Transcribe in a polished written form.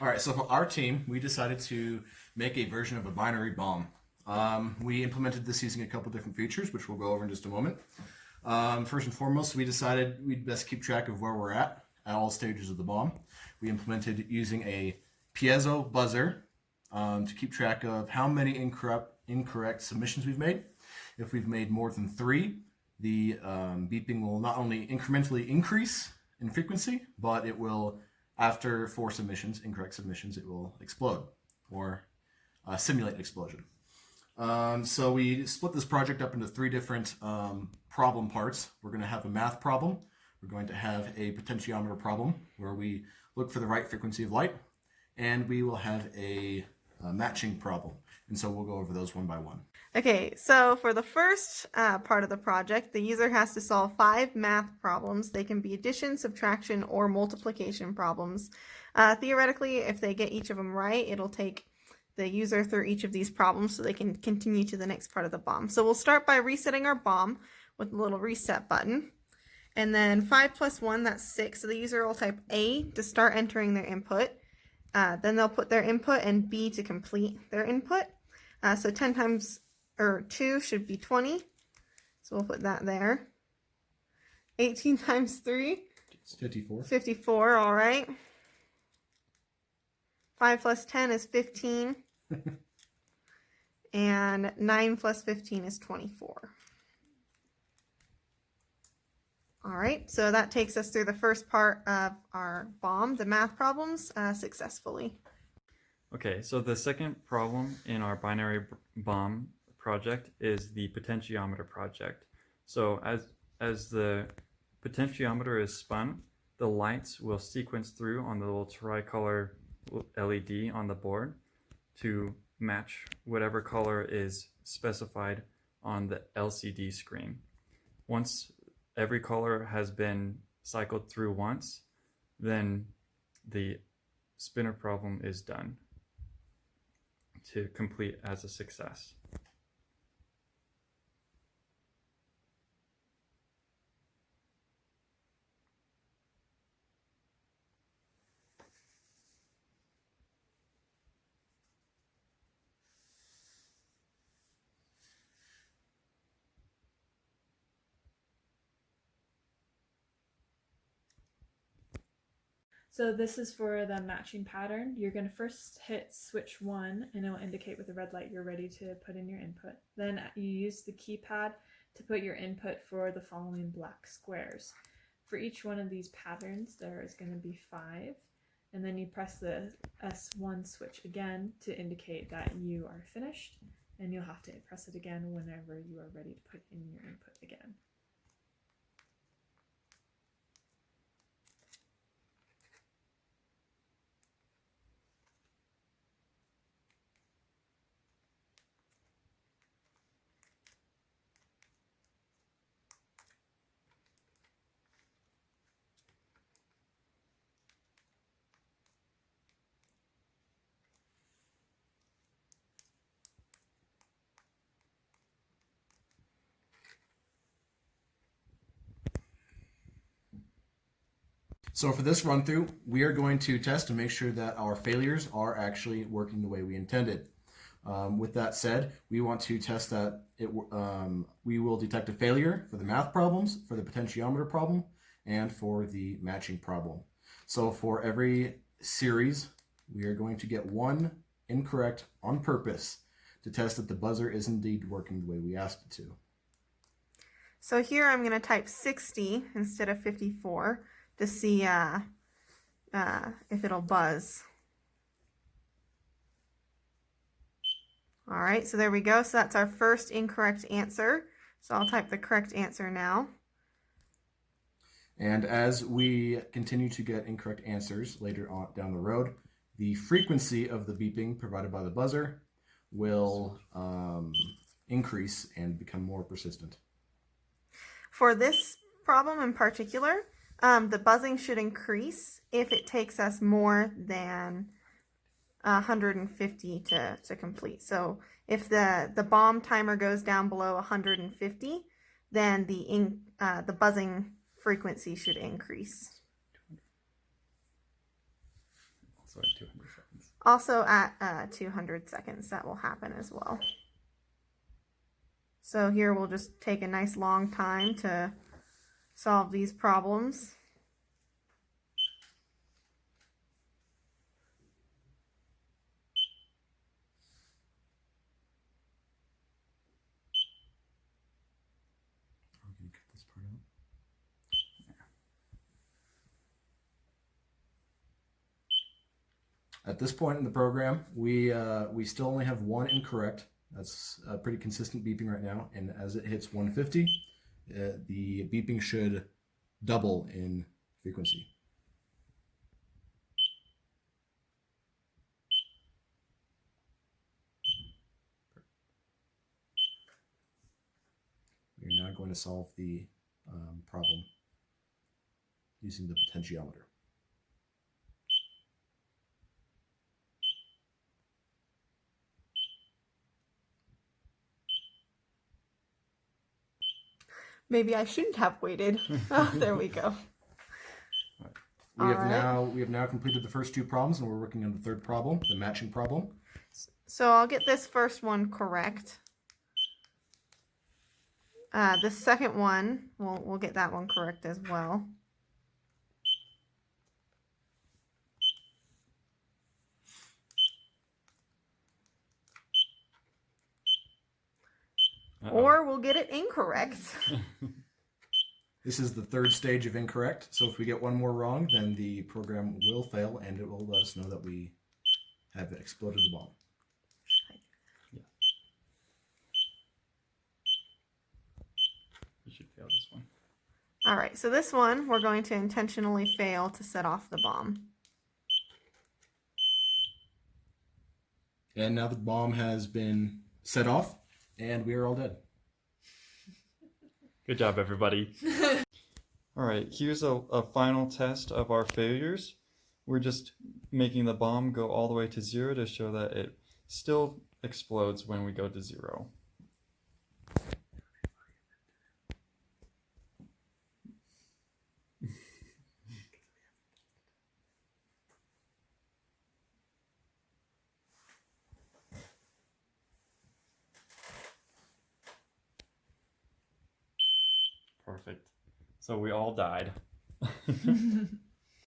All right, so for our team, we decided to make a version of a binary bomb. We implemented this using a couple different features, which we'll go over in just a moment. First and foremost, we decided we'd best keep track of where we're at all stages of the bomb. We implemented using a piezo buzzer to keep track of how many incorrect submissions we've made. If we've made more than 3, the beeping will not only incrementally increase in frequency, but it will, after 4 submissions, incorrect submissions, it will explode or simulate explosion. So we split this project up into 3 different problem parts. We're going to have a math problem. We're going to have a potentiometer problem where we look for the right frequency of light, and we will have a matching problem. And so we'll go over those one by one. Okay, so for the first part of the project, the user has to solve 5 math problems. They can be addition, subtraction, or multiplication problems. Theoretically, if they get each of them right, it'll take the user through each of these problems so they can continue to the next part of the bomb. So we'll start by resetting our bomb with a little reset button. And then 5 plus 1, that's 6. So the user will type A to start entering their input. Then they'll put their input and B to complete their input. So 10 times, or 2 should be 20. So we'll put that there. 18 times 3? It's 54. 54, all right. 5 plus 10 is 15. And 9 plus 15 is 24. All right, so that takes us through the first part of our bomb, the math problems, successfully. Okay, so the second problem in our binary bomb project is the potentiometer project. So as the potentiometer is spun, the lights will sequence through on the little tricolor LED on the board to match whatever color is specified on the LCD screen. Once every color has been cycled through once, then the spinner problem is done to complete as a success. So this is for the matching pattern. You're going to first hit switch 1 and it will indicate with the red light you're ready to put in your input. Then you use the keypad to put your input for the following black squares. For each one of these patterns there is going to be 5, and then you press the S1 switch again to indicate that you are finished, and you'll have to press it again whenever you are ready to put in your input again. So for this run through, we are going to test to make sure that our failures are actually working the way we intended. With that said, we want to test that we will detect a failure for the math problems, for the potentiometer problem, and for the matching problem. So for every series, we are going to get 1 incorrect on purpose to test that the buzzer is indeed working the way we asked it to. So here I'm going to type 60 instead of 54 to see if it'll buzz. All right, so there we go. So that's our first incorrect answer. So I'll type the correct answer now. And as we continue to get incorrect answers later on down the road, the frequency of the beeping provided by the buzzer will increase and become more persistent. For this problem in particular, the buzzing should increase if it takes us more than 150 to complete. So if the bomb timer goes down below 150, then the buzzing frequency should increase. So at 200 seconds. Also at 200 seconds, that will happen as well. So here we'll just take a nice long time to solve these problems. I'm going to cut this part out. At this point in the program, we still only have one incorrect. That's a pretty consistent beeping right now, and as it hits 150, the beeping should double in frequency. We're now going to solve the problem using the potentiometer. Maybe I shouldn't have waited. Oh, there we go. We have now completed the first two problems, and we're working on the third problem, the matching problem. So I'll get this first one correct. The second one, we'll get that one correct as well. Or we'll get it incorrect. This is the third stage of incorrect, so if we get one more wrong, then the program will fail, and it will let us know that we have exploded the bomb. Yeah. You should fail this one. All right, so this one, we're going to intentionally fail to set off the bomb. And now the bomb has been set off, and we are all dead. Good job, everybody. All right, here's a final test of our failures. We're just making the bomb go all the way to 0 to show that it still explodes when we go to 0. Perfect. So we all died.